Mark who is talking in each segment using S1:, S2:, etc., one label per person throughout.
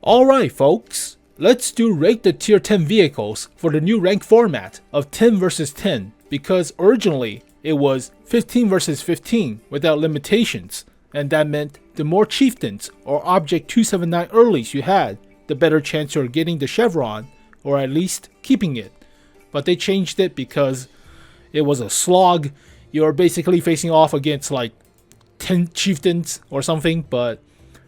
S1: Alright folks, let's do rate the tier 10 vehicles for the new rank format of 10 versus 10, because originally it was 15 versus 15 without limitations, and that meant the more chieftains or object 279 earlies you had, the better chance you're getting the chevron, or at least keeping it. But they changed it because it was a slog. You're basically facing off against like 10 chieftains or something, but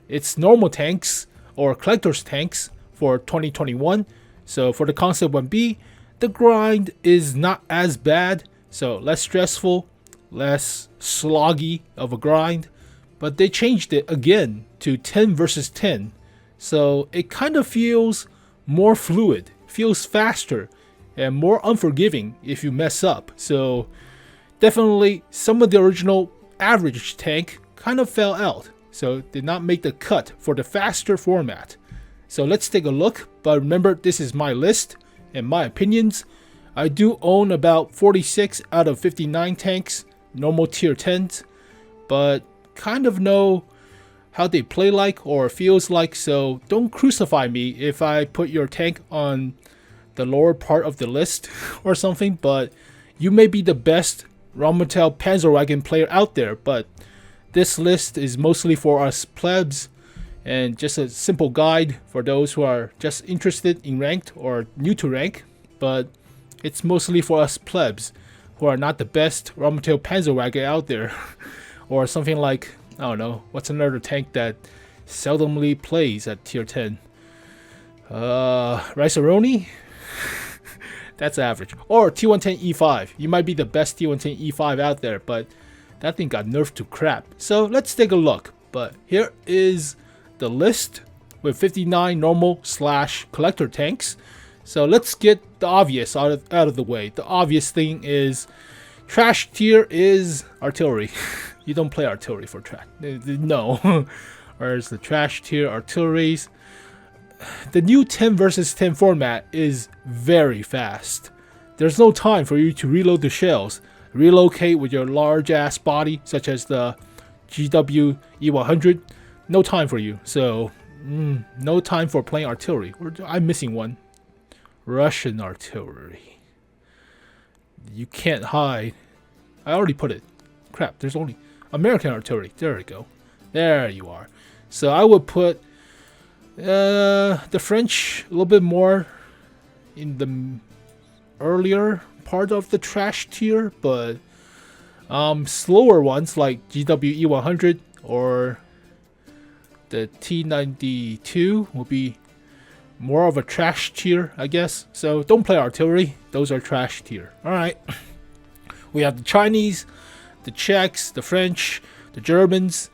S1: it's normal tanks or collector's tanks for 2021. So for the concept 1B, the grind is not as bad, so less stressful, less sloggy of a grind. But they changed it again to 10 versus 10, so it kind of feels more fluid, feels faster, and more unforgiving if you mess up. So definitely some of the original average tank kind of fell out, so did not make the cut for the faster format. So let's take a look, but remember, this is my list and my opinions. I do own about 46 out of 59 tanks, normal tier 10s, but kind of know how they play like or feels like, so don't crucify me if I put your tank on the lower part of the list or something. But you may be the best Rheinmetall Panzerwagen player out there, but this list is mostly for us plebs and just a simple guide for those who are just interested in ranked or new to rank. But it's mostly for us plebs who are not the best Rheinmetall Panzerwagen out there. Or something like, I don't know, what's another tank that seldomly plays at tier 10? Riceroni? That's average. Or T110E5. You might be the best T110E5 out there, but that thing got nerfed to crap. So let's take a look. But here is the list with 59 normal / collector tanks. So let's get the obvious out of the way. The obvious thing is trash tier is artillery. You don't play artillery for trash. No. Whereas the trash tier artilleries, the new 10 versus 10 format is very fast. There's no time for you to reload the shells, relocate with your large ass body such as the GW E100. No time for you. So no time for playing artillery. I'm missing one. Russian artillery. You can't hide. I already put it. Crap, there's only American artillery. There we go. There you are. So I would put the French a little bit more in the earlier part of the trash tier, but slower ones like GW E100 or the T92 will be more of a trash tier, I guess. So don't play artillery. Those are trash tier. Alright. We have the Chinese, the Czechs, the French, the Germans,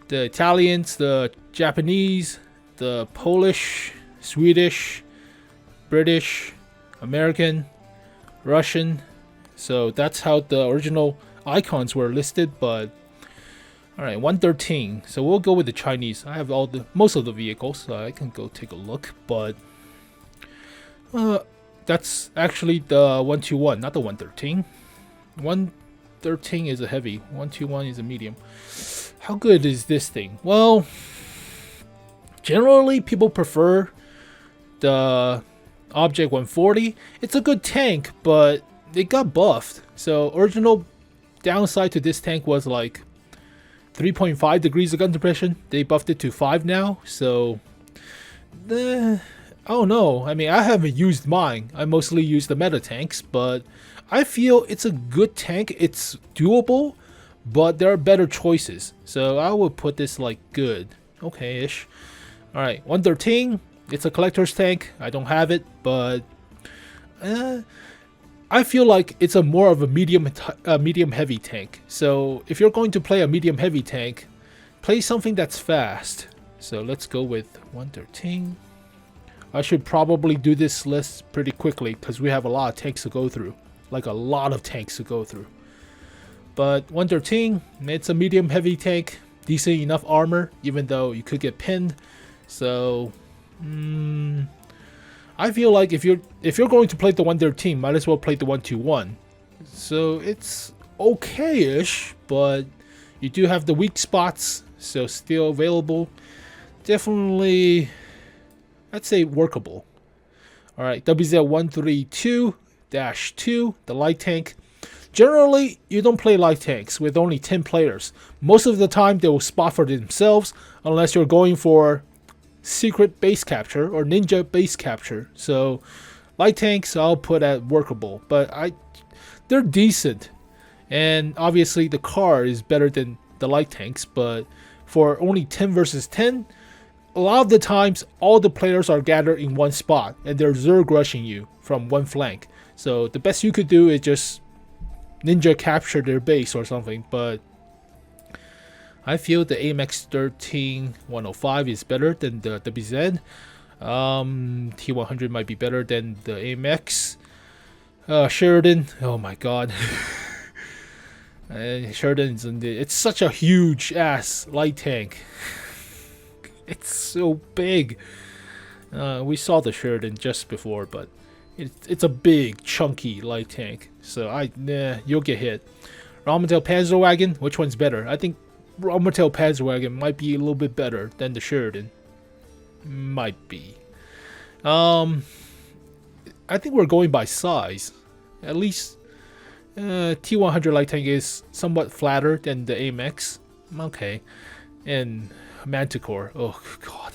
S1: the Italians, the Japanese, the Polish, Swedish, British, American, Russian. So that's how the original icons were listed. But alright, 113. So we'll go with the Chinese. I have most of the vehicles, so I can go take a look. But that's actually the 121, not the 113. 113 is a heavy, 121 is a medium. How good is this thing? Well, generally people prefer the Object 140. It's a good tank, but it got buffed. So original downside to this tank was like 3.5 degrees of gun depression. They buffed it to 5 now. So I don't know. I mean, I haven't used mine. I mostly use the meta tanks, but I feel it's a good tank. It's doable, but there are better choices. So I would put this like good. Okay-ish. Alright, 113. It's a collector's tank. I don't have it, but I feel like it's a more of a medium heavy tank. So if you're going to play a medium heavy tank, play something that's fast. So let's go with 113. I should probably do this list pretty quickly because we have a lot of tanks to go through. Like a lot of tanks to go through. But 113, it's a medium heavy tank, decent enough armor, even though you could get pinned. So I feel like if you're going to play the 113, might as well play the 121. So it's okay-ish, but you do have the weak spots, so still available. Definitely I'd say workable. All right, WZ132-2, the light tank. Generally, you don't play light tanks with only 10 players. Most of the time, they will spot for themselves unless you're going for secret base capture or ninja base capture. So, light tanks I'll put at workable, but they're decent. And obviously, the car is better than the light tanks, but for only 10 versus 10, a lot of the times, all the players are gathered in one spot, and they're Zerg rushing you from one flank. So the best you could do is just ninja capture their base or something, but I feel the AMX 13105 is better than the WZ. T100 might be better than the AMX. Sheridan, oh my god. Sheridan's it's such a huge ass light tank. It's so big. We saw the Sheridan just before, but it's a big, chunky light tank. So you'll get hit. Raumental Panzerwagen, which one's better? I think Raumental Panzerwagen might be a little bit better than the Sheridan. Might be. I think we're going by size. At least T100 light tank is somewhat flatter than the AMX. Okay. And Manticore. Oh god.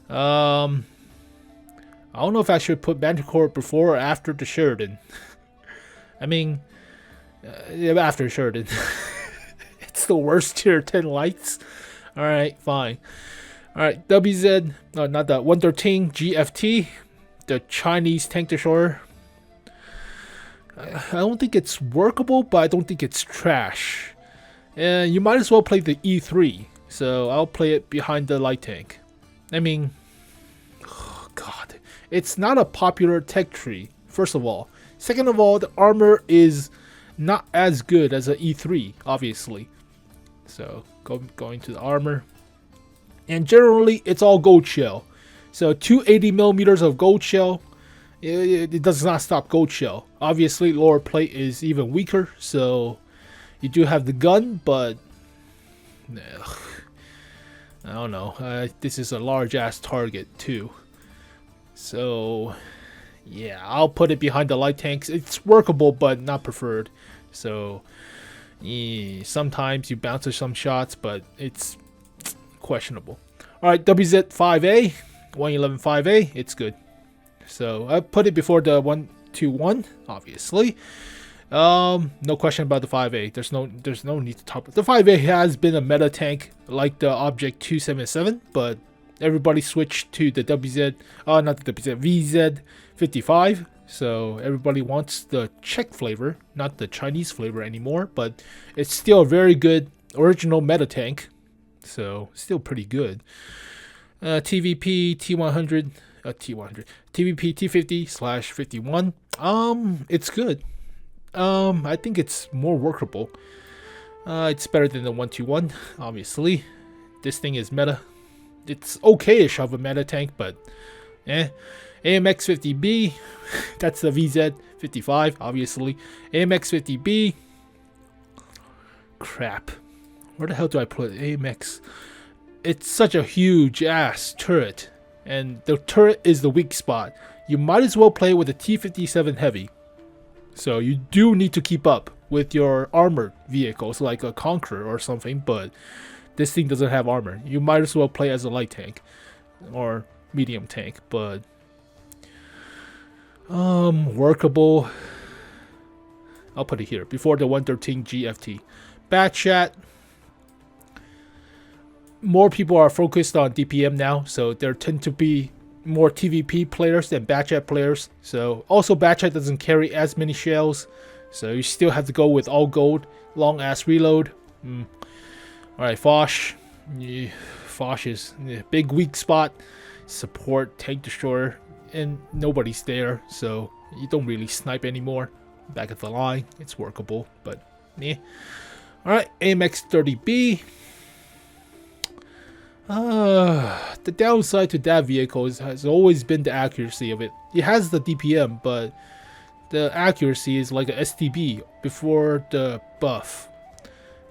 S1: I don't know if I should put Manticore before or after the Sheridan. I mean, after Sheridan. It's the worst tier 10 lights. Alright, fine. Alright, WZ, no, not that, 113 GFT, the Chinese tank destroyer. I don't think it's workable, but I don't think it's trash. And you might as well play the E3. So I'll play it behind the light tank. I mean, oh god, it's not a popular tech tree, first of all. Second of all, the armor is not as good as an E3, obviously. So going to the armor. And generally, it's all gold shell. So 280 millimeters of gold shell, it does not stop gold shell. Obviously, lower plate is even weaker, so you do have the gun, but I don't know. This is a large ass target too. So yeah, I'll put it behind the light tanks. It's workable, but not preferred. So yeah, sometimes you bounce to some shots, but it's questionable. Alright, WZ5A, 111-5A, it's good. So I put it before the 121, obviously. No question about the 5A. There's no need to talk. The 5A has been a meta tank like the Object 277, but everybody switched to the WZ, not the WZ, VZ55. So everybody wants the Czech flavor, not the Chinese flavor anymore. But it's still a very good original meta tank. So still pretty good. TVP T100, TVP T50/51. It's good. I think it's more workable. It's better than the 121, obviously. This thing is meta. It's okay-ish of a meta tank, but AMX 50B, that's the VZ55, obviously. AMX 50B, crap. Where the hell do I put AMX? It's such a huge ass turret, and the turret is the weak spot. You might as well play with a T57 heavy. So you do need to keep up with your armored vehicles like a Conqueror or something, but this thing doesn't have armor. You might as well play as a light tank or medium tank, but workable. I'll put it here before the 113 GFT. Bat chat. More people are focused on DPM now, so there tend to be more TVP players than Batchat players. So also Batchat doesn't carry as many shells, so you still have to go with all gold, long ass reload. Alright, Foch. Yeah, Foch is big weak spot, support, tank destroyer, and nobody's there, so you don't really snipe anymore. Back at the line, it's workable, but yeah. Alright, AMX 30B. The downside to that vehicle has always been the accuracy of it. It has the DPM, but the accuracy is like a STB before the buff.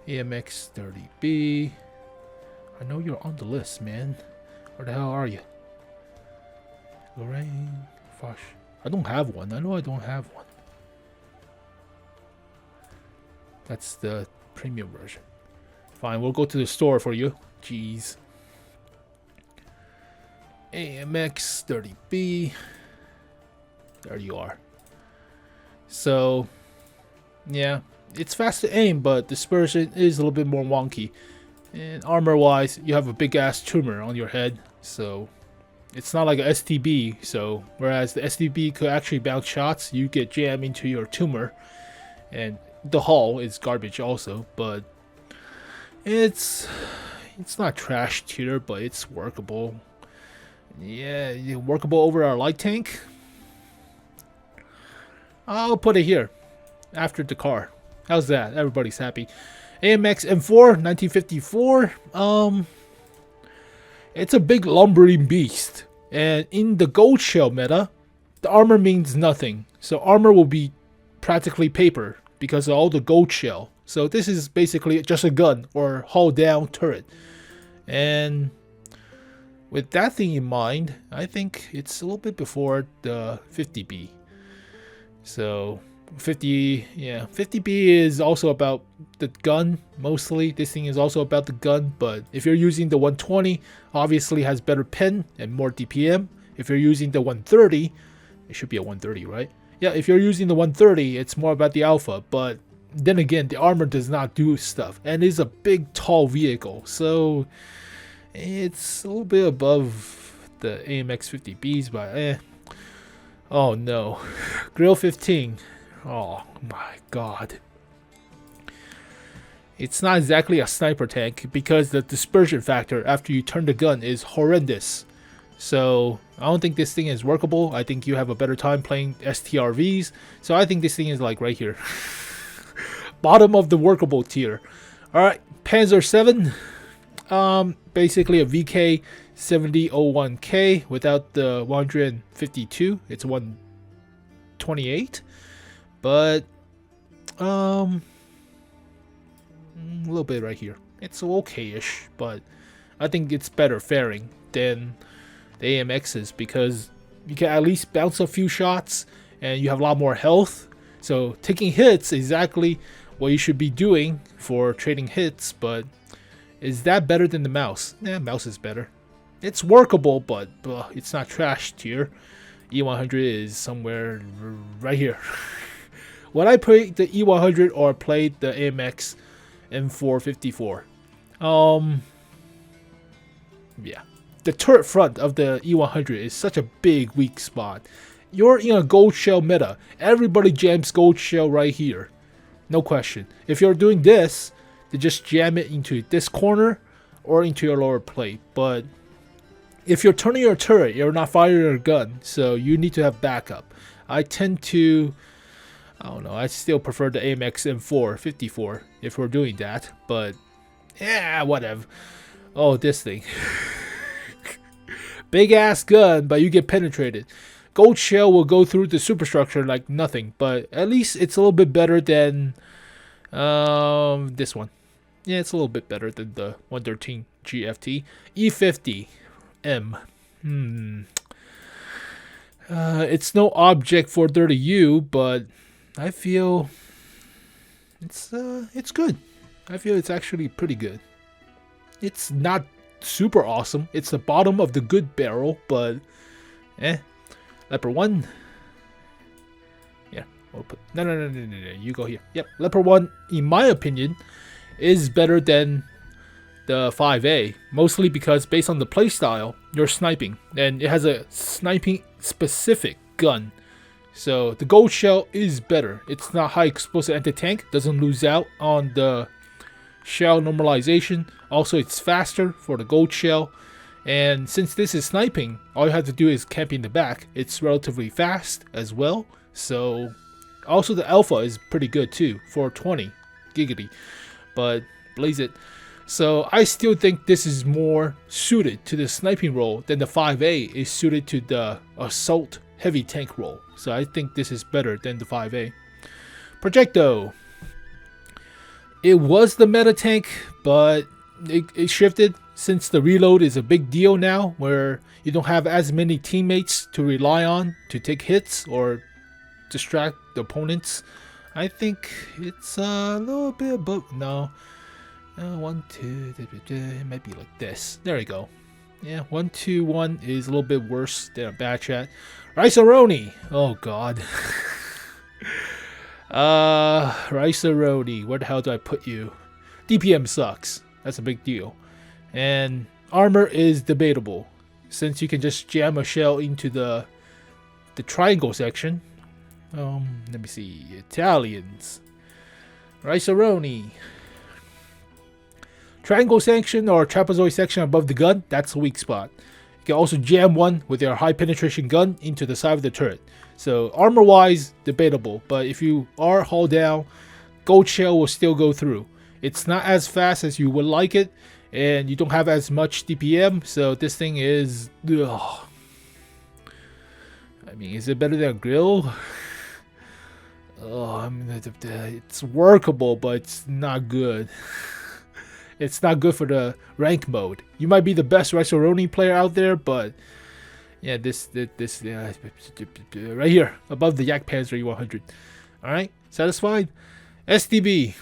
S1: AMX 30B. I know you're on the list, man. Where the hell are you? Lorraine, Fosh. I don't have one. I know I don't have one. That's the premium version. Fine, we'll go to the store for you. Jeez. AMX 30B. There you are. So, yeah, it's fast to aim, but dispersion is a little bit more wonky. And armor-wise, you have a big-ass tumor on your head, so it's not like a STB. So, whereas the STB could actually bounce shots, you get jammed into your tumor, and the hull is garbage also. But it's not trash tier, but it's workable. Yeah, workable over our light tank. I'll put it here after the car. How's that? Everybody's happy. AMX M4 1954. It's a big lumbering beast, and in the gold shell meta, the armor means nothing. So armor will be practically paper because of all the gold shell. So this is basically just a gun or hull down turret. And with that thing in mind, I think it's a little bit before the 50B. So 50B is also about the gun mostly. This thing is also about the gun, but if you're using the 120, obviously has better pen and more DPM. If you're using the 130, it should be a 130, right? Yeah, if you're using the 130, it's more about the alpha, but then again, the armor does not do stuff, and it's a big, tall vehicle, so it's a little bit above the AMX 50Bs, but oh no. Grill 15. Oh my god. It's not exactly a sniper tank because the dispersion factor after you turn the gun is horrendous. So I don't think this thing is workable. I think you have a better time playing STRVs. So I think this thing is like right here. Bottom of the workable tier. Alright, Panzer 7. Basically a VK 7001K without the 152. It's 128. But a little bit right here. It's okay-ish, but I think it's better faring than the AMXs because you can at least bounce a few shots and you have a lot more health. So taking hits is exactly what you should be doing for trading hits, but is that better than the mouse? Yeah, mouse is better. It's workable, but it's not trash tier. E100 is somewhere right here. When I played the E100 or played the AMX M454, yeah, the turret front of the E100 is such a big weak spot. You're in a gold shell meta. Everybody jams gold shell right here. No question. If you're doing this, they just jam it into this corner or into your lower plate. But if you're turning your turret, you're not firing a gun, so you need to have backup. I tend to, I don't know, I still prefer the AMX M454 if we're doing that, but yeah, whatever. Oh, this thing. Big ass gun, but you get penetrated. Gold shell will go through the superstructure like nothing, but at least it's a little bit better than this one. Yeah, it's a little bit better than the 113 GFT. E50M. It's no object for 30U, but I feel it's good. I feel it's actually pretty good. It's not super awesome. It's the bottom of the good barrel, but Leopard 1. Yeah, we'll put no. You go here. Yep, Leopard 1, in my opinion, is better than the 5A, mostly because based on the playstyle, you're sniping, and it has a sniping specific gun. So the gold shell is better. It's not high explosive anti-tank, doesn't lose out on the shell normalization. Also, it's faster for the gold shell. And since this is sniping, all you have to do is camp in the back. It's relatively fast as well. So also the alpha is pretty good too, 420 giggity. But blaze it. So I still think this is more suited to the sniping role than the 5A is suited to the assault heavy tank role. So I think this is better than the 5A. Projecto. It was the meta tank, but it shifted. since the reload is a big deal now, where you don't have as many teammates to rely on to take hits or distract the opponents, I think it's a little bit above. No, 1, 2, it might be like this. There we go. Yeah, 1, 2, 1 is a little bit worse than a bad chat. Rice-A-Roni. Oh god. Rice-A-Roni. Where the hell do I put you? DPM sucks. That's a big deal. And armor is debatable, since you can just jam a shell into the triangle section. Let me see. Italians. Rice-A-Roni. Triangle section or trapezoid section above the gun, that's a weak spot. You can also jam one with your high penetration gun into the side of the turret. So armor wise, debatable, but if you are hull down, gold shell will still go through. It's not as fast as you would like it, and you don't have as much DPM, so this thing is... Ugh. I mean, is it better than a grill? Oh, I mean, it's workable, but it's not good. It's not good for the rank mode. You might be the best Rice-A-Roni player out there, but yeah, this right here above the Yak Panzer E100. All right, satisfied. SDB.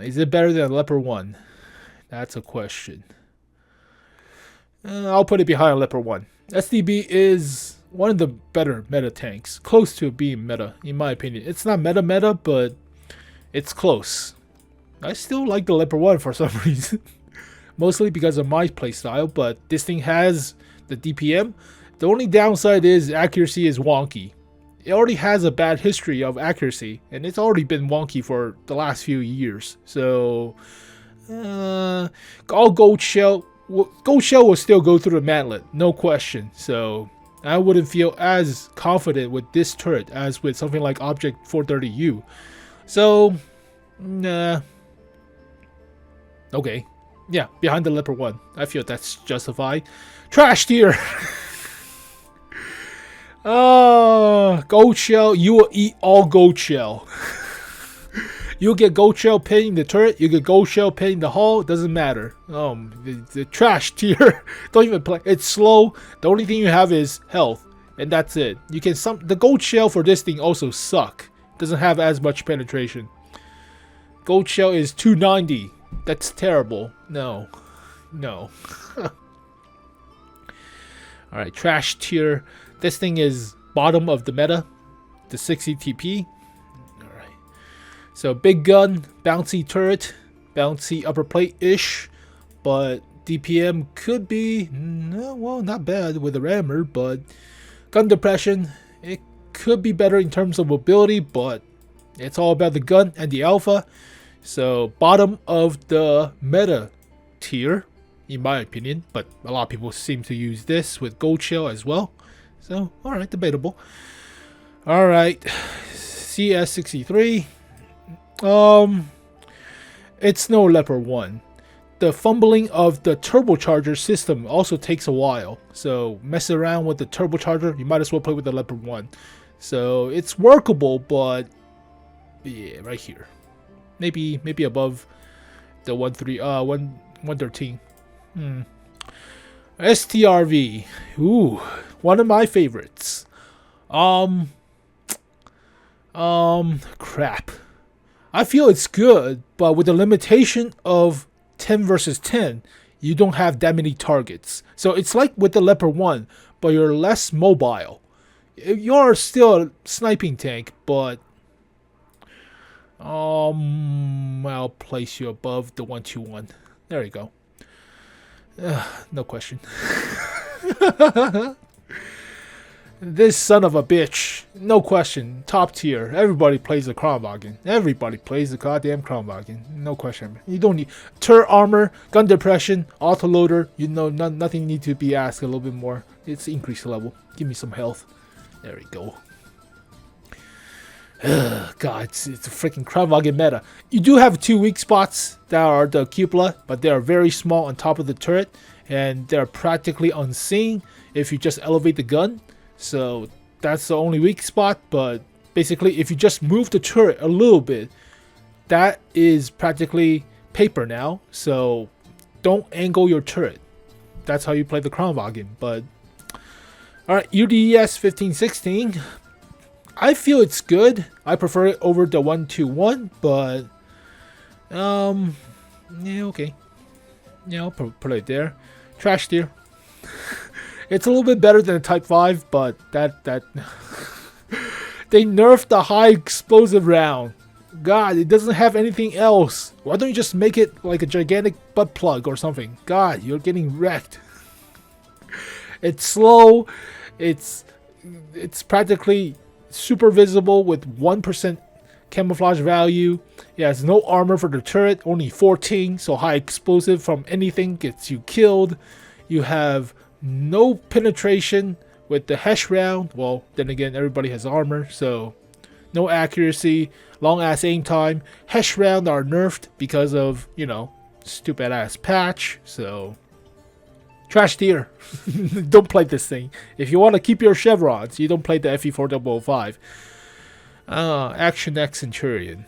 S1: Is it better than Leopard 1? That's a question. I'll put it behind Leopard 1. SDB is one of the better meta tanks, close to being meta in my opinion. It's not meta, but it's close. I still like the Leopard 1 for some reason. Mostly because of my playstyle, but this thing has the DPM. The only downside is accuracy is wonky. It already has a bad history of accuracy, and it's already been wonky for the last few years. So, all gold shell will still go through the mantlet, no question. So, I wouldn't feel as confident with this turret as with something like Object 430U. So, nah. Okay. Yeah, behind the Leopard 1. I feel that's justified. Trash tier! Gold shell. You will eat all gold shell. You'll get gold shell pinning the turret. You get gold shell pinning the hull. Doesn't matter. The trash tier. Don't even play. It's slow. The only thing you have is health, and that's it. You can the gold shell for this thing also suck. Doesn't have as much penetration. Gold shell is 290. That's terrible. No. Alright, trash tier. This thing is bottom of the meta. The 60 TP. Alright. So big gun, bouncy turret, bouncy upper plate-ish. But DPM could be, well, not bad with the rammer, but gun depression, it could be better in terms of mobility, but it's all about the gun and the alpha. So bottom of the meta tier, in my opinion, but a lot of people seem to use this with gold shell as well. So alright, debatable. Alright, CS63. It's no Leopard 1. The fumbling of the turbocharger system also takes a while. So mess around with the turbocharger, you might as well play with the Leopard 1. So it's workable, but yeah, right here. Maybe above the 113. STRV. Ooh, one of my favorites. Crap. I feel it's good, but with the limitation of 10 versus 10, you don't have that many targets. So it's like with the Leopard 1, but you're less mobile. You're still a sniping tank, but I'll place you above the 121. There you go. No question. This son of a bitch. No question. Top tier. Everybody plays the Kronwagen. Everybody plays the goddamn Kronwagen. No question. You don't need turret armor, gun depression, autoloader. You know, nothing need to be asked a little bit more. It's increased level. Give me some health. There we go. God, it's a freaking Kronwagen meta. You do have two weak spots that are the cupola, but they are very small on top of the turret, and they're practically unseen if you just elevate the gun. So that's the only weak spot, but basically if you just move the turret a little bit, that is practically paper now. So don't angle your turret. That's how you play the Kranvagn. But alright, UDES 1516. I feel it's good. I prefer it over the 121, but yeah, okay. Yeah, I'll put it there. Trash tier. It's a little bit better than a Type 5, but that they nerfed the high explosive round. God, it doesn't have anything else. Why don't you just make it like a gigantic butt plug or something? God, you're getting wrecked. It's slow. It's practically super visible with 1% camouflage value. It has no armor for the turret, only 14, so high explosive from anything gets you killed. You have no penetration with the Hesh round. Well, then again, everybody has armor, so no accuracy, long ass aim time. Hesh round are nerfed because of, you know, stupid ass patch, so trash tier. Don't play this thing. If you want to keep your chevrons, you don't play the FE4005. Action X Centurion.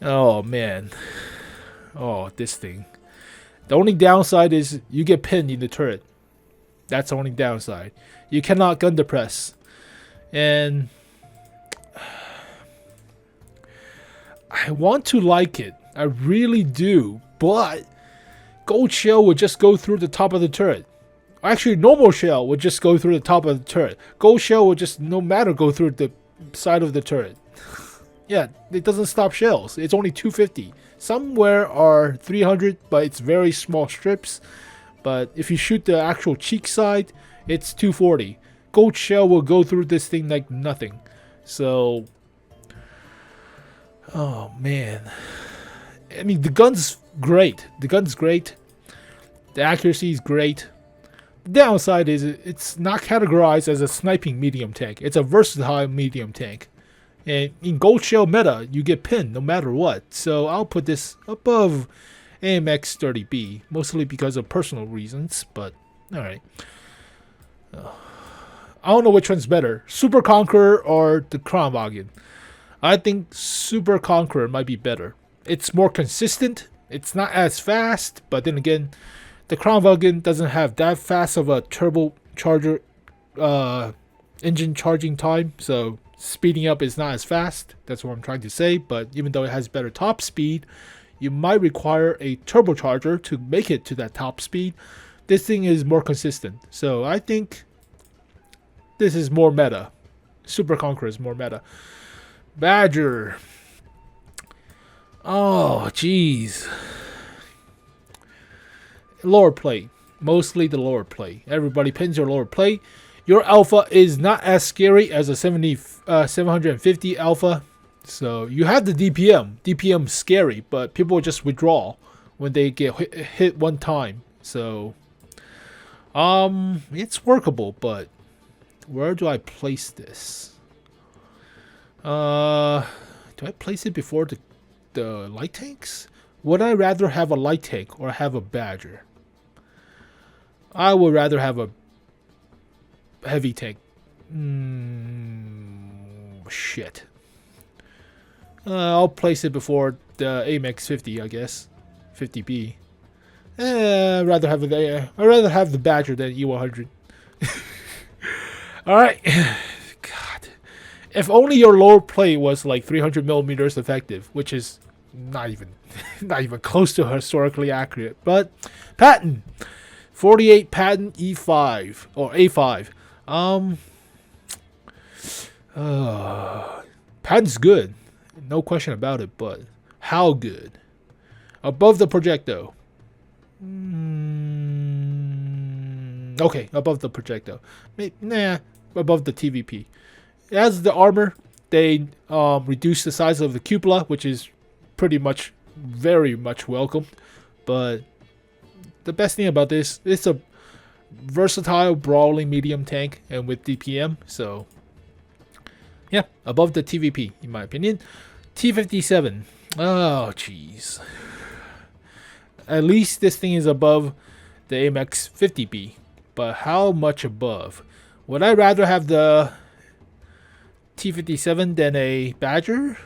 S1: Oh man. Oh, this thing. The only downside is you get pinned in the turret. That's the only downside. You cannot gun depress. And I want to like it. I really do. But gold shell would just go through the top of the turret. Actually, normal shell would just go through the top of the turret. Gold shell would just no matter go through the side of the turret. Yeah, it doesn't stop shells. It's only 250. Somewhere are 300, but it's very small strips. But if you shoot the actual cheek side, it's 240. Gold shell will go through this thing like nothing. So, oh man. I mean, the gun's great. The gun's great. The accuracy is great. The downside is it's not categorized as a sniping medium tank. It's a versatile medium tank. And in gold shell meta, you get pinned no matter what. So I'll put this above AMX 30B, mostly because of personal reasons, but alright. I don't know which one's better, Super Conqueror or the Kranvagn. I think Super Conqueror might be better. It's more consistent, it's not as fast, but then again, the Kranvagn doesn't have that fast of a turbocharger engine charging time, so speeding up is not as fast. That's what I'm trying to say. But even though it has better top speed, you might require a turbocharger to make it to that top speed. This thing is more consistent. So I think this is more meta. Super Conqueror is more meta. Badger. Oh, jeez. Lower plate. Mostly the lower plate. Everybody pins your lower plate. Your alpha is not as scary as a 750 alpha. So you have the DPM. DPM's scary, but people just withdraw when they get hit one time. So it's workable, but where do I place this? Do I place it before the light tanks? Would I rather have a light tank or have a Badger? I would rather have a heavy tank. Shit. I'll place it before the AMX 50, I guess. 50B. I'd rather have the Badger than E100. Alright. God. If only your lower plate was like 300 millimeters effective, which is not even close to historically accurate. But Patton. 48 Patton E5 or A5. Patton's good, no question about it, but how good? Above the Projecto. Okay, above the Projecto. Nah, above the TVP. As the armor, they reduce the size of the cupola, which is pretty much very much welcomed. But the best thing about this, it's a versatile brawling medium tank and with DPM, so yeah, above the TVP in my opinion. T57. Oh jeez. At least this thing is above the AMX 50B, but how much above? Would I rather have the T57 than a Badger?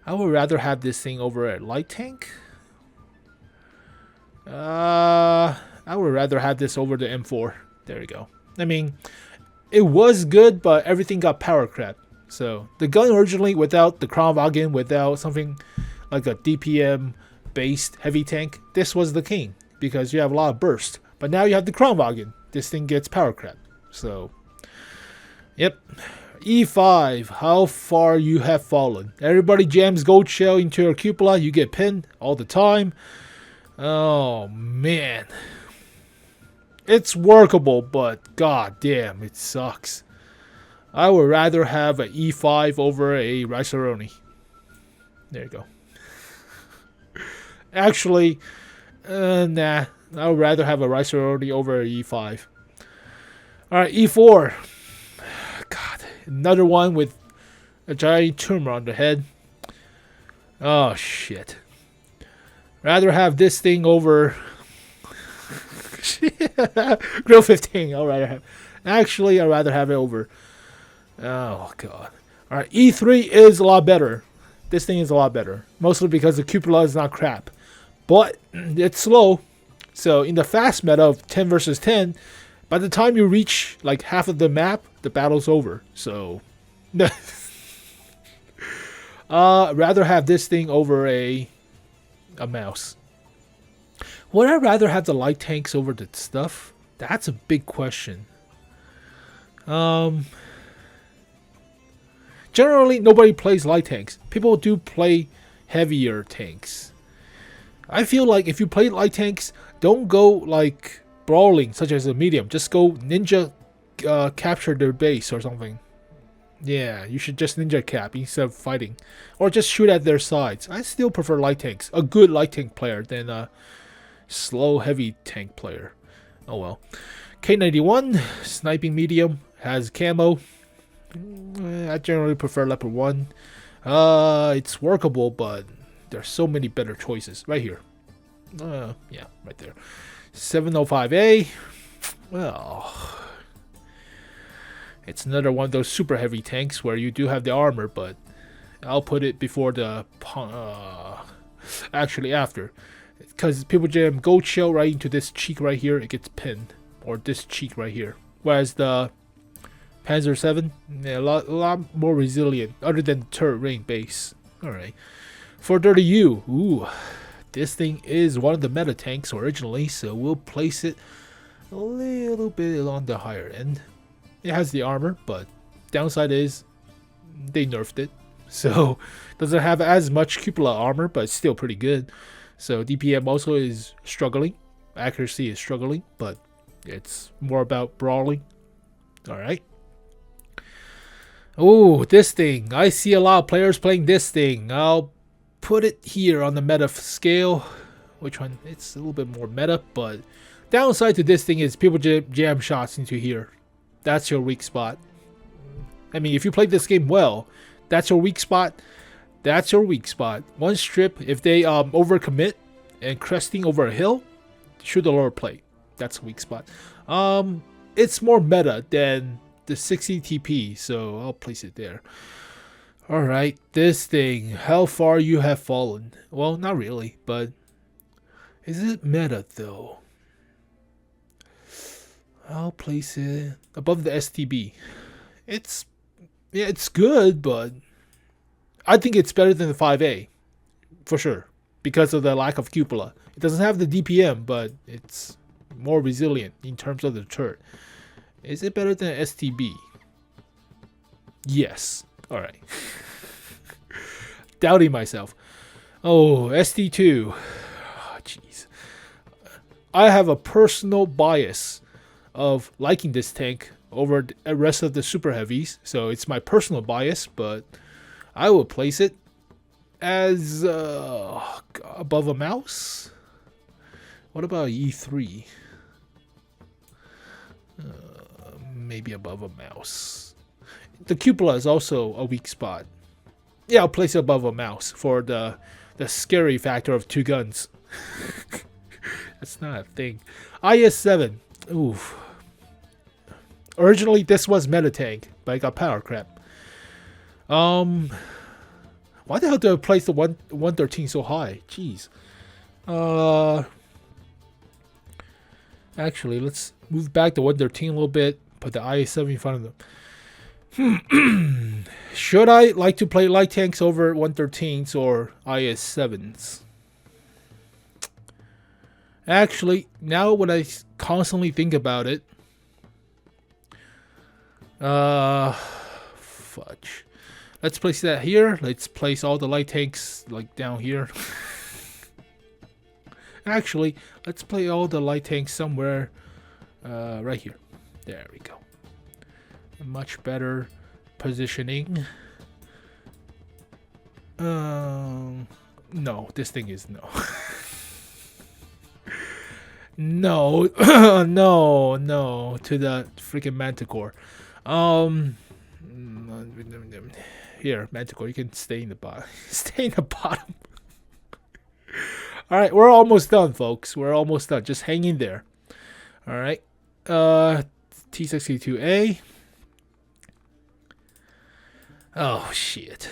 S1: I would rather have this thing over a light tank. I would rather have this over the M4. There you go. I mean, it was good, but everything got power crap. So the gun originally, without the Kronwagen, without something like a DPM based heavy tank, this was the king because you have a lot of burst. But now you have the Kronwagen. This thing gets power crap. So, yep. E5, how far you have fallen. Everybody jams gold shell into your cupola. You get pinned all the time. Oh, man. It's workable, but god damn, it sucks. I would rather have an E5 over a Rice-A-Roni. There you go. Actually, nah. I would rather have a Rice-A-Roni over an E5. Alright, E4. God, another one with a giant tumor on the head. Oh, shit. Rather have this thing over... Grill 15. I'd rather have... Actually, I'd rather have it over... Oh, God. Alright, E3 is a lot better. This thing is a lot better. Mostly because the cupola is not crap. But it's slow. So in the fast meta of 10 versus 10, by the time you reach like half of the map, the battle's over. So rather have this thing over a mouse. Would I rather have the light tanks over the stuff? That's a big question. Generally, nobody plays light tanks. People do play heavier tanks. I feel like if you play light tanks, don't go like brawling, such as a medium. Just go ninja capture their base or something. Yeah, you should just ninja cap instead of fighting. Or just shoot at their sides. I still prefer light tanks. A good light tank player than a slow heavy tank player. Oh well. K91, sniping medium, has camo. I generally prefer leopard 1. It's workable, but there's so many better choices. Right here. Yeah, right there. 705A. Well, it's another one of those super heavy tanks where you do have the armor, but I'll put it before the... actually after. Because people jam gold shell right into this cheek right here, it gets pinned. Or this cheek right here. Whereas the Panzer 7, yeah, a lot more resilient, other than the turret ring base. Alright. 430U. Ooh. This thing is one of the meta tanks originally, so we'll place it a little bit along the higher end. It has the armor, but downside is they nerfed it. So doesn't have as much cupola armor, but it's still pretty good. So DPM also is struggling. Accuracy is struggling, but it's more about brawling. Alright. Oh, this thing. I see a lot of players playing this thing. I'll put it here on the meta scale. Which one? It's a little bit more meta, but downside to this thing is people jam shots into here. That's your weak spot. I mean, if you play this game well, that's your weak spot. That's your weak spot. One strip, if they overcommit and cresting over a hill, shoot the lower plate. That's a weak spot. It's more meta than the 60 TP, so I'll place it there. Alright, this thing. How far you have fallen. Well, not really, but is it meta though? I'll place it above the STB. It's good, but I think it's better than the 5A. For sure. Because of the lack of cupola. It doesn't have the DPM, but it's more resilient in terms of the turret. Is it better than STB? Yes. Alright. Doubting myself. Oh, ST2. Jeez. I have a personal bias of liking this tank over the rest of the super heavies. So it's my personal bias, but I will place it as above a mouse. What about E3? Maybe above a mouse. The cupola is also a weak spot. Yeah, I'll place it above a mouse for the scary factor of two guns. That's not a thing. IS-7. Oof. Originally, this was meta tank, but it got power crap. Well, Why the hell did I place the 113 so high? Jeez. Actually, let's move back to 113 a little bit. Put the IS-7 in front of them. Should I like to play light tanks over 113s or IS-7s? Actually, now when I constantly think about it, fudge. Let's place that here. Let's place all the light tanks like down here. Actually, let's play all the light tanks somewhere right here. There we go. Much better positioning. No, this thing is no. No, no, to the freaking Manticore. Here, Manticore, you can stay in the bottom. Stay in the bottom. All right, we're almost done, folks. We're almost done. Just hang in there. All right. T62A. Oh, shit.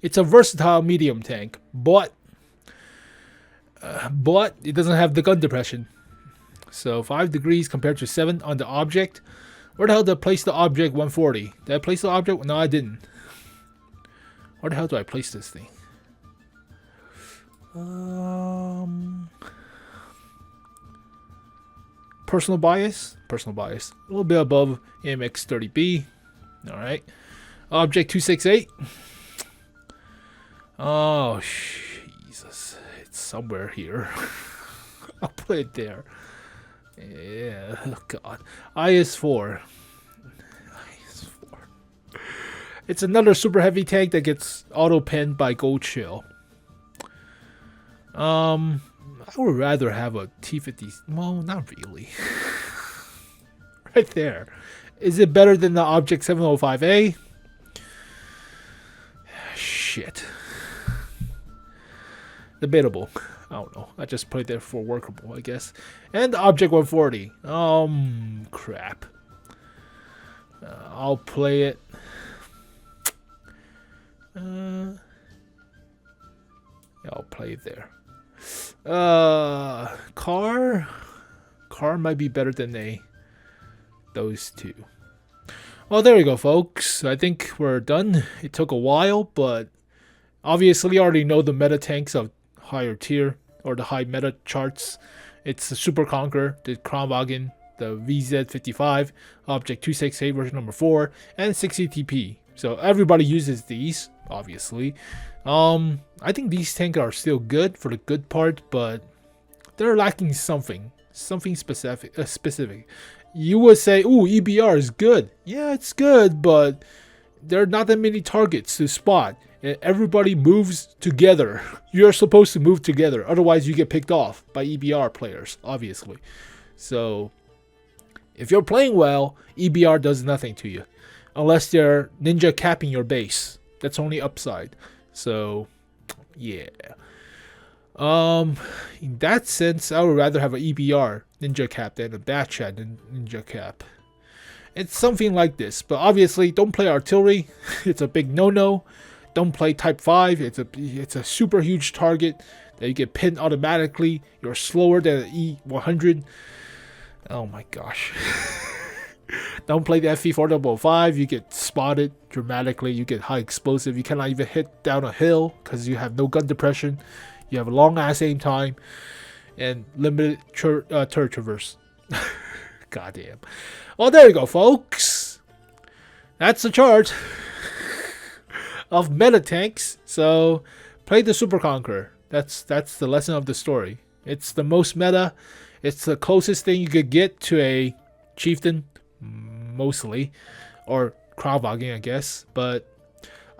S1: It's a versatile medium tank, but it doesn't have the gun depression. So 5 degrees compared to 7 on the object. Where the hell did I place the object 140? Did I place the object? No, I didn't. Where the hell do I place this thing? Personal bias. A little bit above AMX 30B. Alright. Object 268. Oh, Jesus. It's somewhere here. I'll put it there. Yeah, oh God. IS-4. It's another super heavy tank that gets auto-penned by Gold Shield. I would rather have a T-50. Well, not really. Right there. Is it better than the Object 705A? Shit. Debatable. I don't know. I just put it there for workable, I guess. And the Object 140. Crap. I'll play it. Yeah, I'll play it there. Car might be better than those two. Well, there we go, folks. I think we're done. It took a while, but obviously you already know the meta tanks of higher tier or the high meta charts. It's the Super Conqueror, the Kronwagen, the VZ55, Object 268 version number 4, and 60TP. So everybody uses these, obviously. I think these tanks are still good for the good part, but they're lacking something specific. You would say, "Ooh, EBR is good." Yeah, it's good, but there are not that many targets to spot. And everybody moves together. You're supposed to move together, otherwise you get picked off by EBR players, obviously. So if you're playing well, EBR does nothing to you, unless they're ninja capping your base. That's only upside. So yeah. In that sense, I would rather have an EBR ninja cap than a Batchat ninja cap. It's something like this, but obviously don't play artillery. It's a big no-no. Don't play Type 5. It's a super huge target that you get pinned automatically. You're slower than an E100. Oh my gosh. Don't play the FV405. You get spotted dramatically. You get high explosive. You cannot even hit down a hill because you have no gun depression. You have a long ass aim time and limited turret traverse. Goddamn. Well, there you go, folks. That's the chart of meta tanks. So play the Super Conqueror. That's the lesson of the story. It's the most meta. It's the closest thing you could get to a chieftain, mostly, or Kronwagen, I guess. But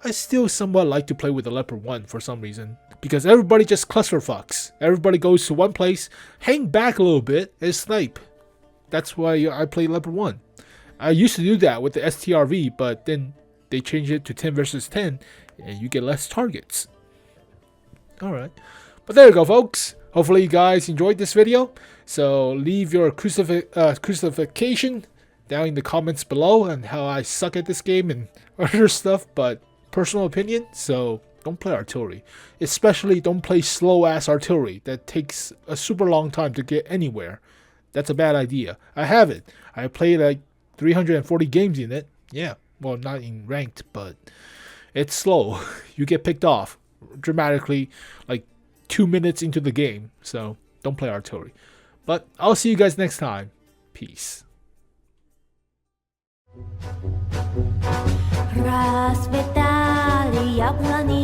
S1: I still somewhat like to play with the Leopard 1 for some reason, because everybody just clusterfucks. Everybody goes to one place, hang back a little bit, and snipe. That's why I play Leopard 1. I used to do that with the STRV, but then they changed it to 10 versus 10, and you get less targets. Alright. But there you go, folks. Hopefully you guys enjoyed this video. So leave your crucifixion down in the comments below and how I suck at this game and other stuff. But personal opinion, so don't play artillery. Especially don't play slow-ass artillery that takes a super long time to get anywhere. That's a bad idea. I have it. I played like 340 games in it. Yeah, well, not in ranked, but it's slow. You get picked off dramatically like 2 minutes into the game, so don't play artillery. But I'll see you guys next time. Peace.
S2: Расцветали яблони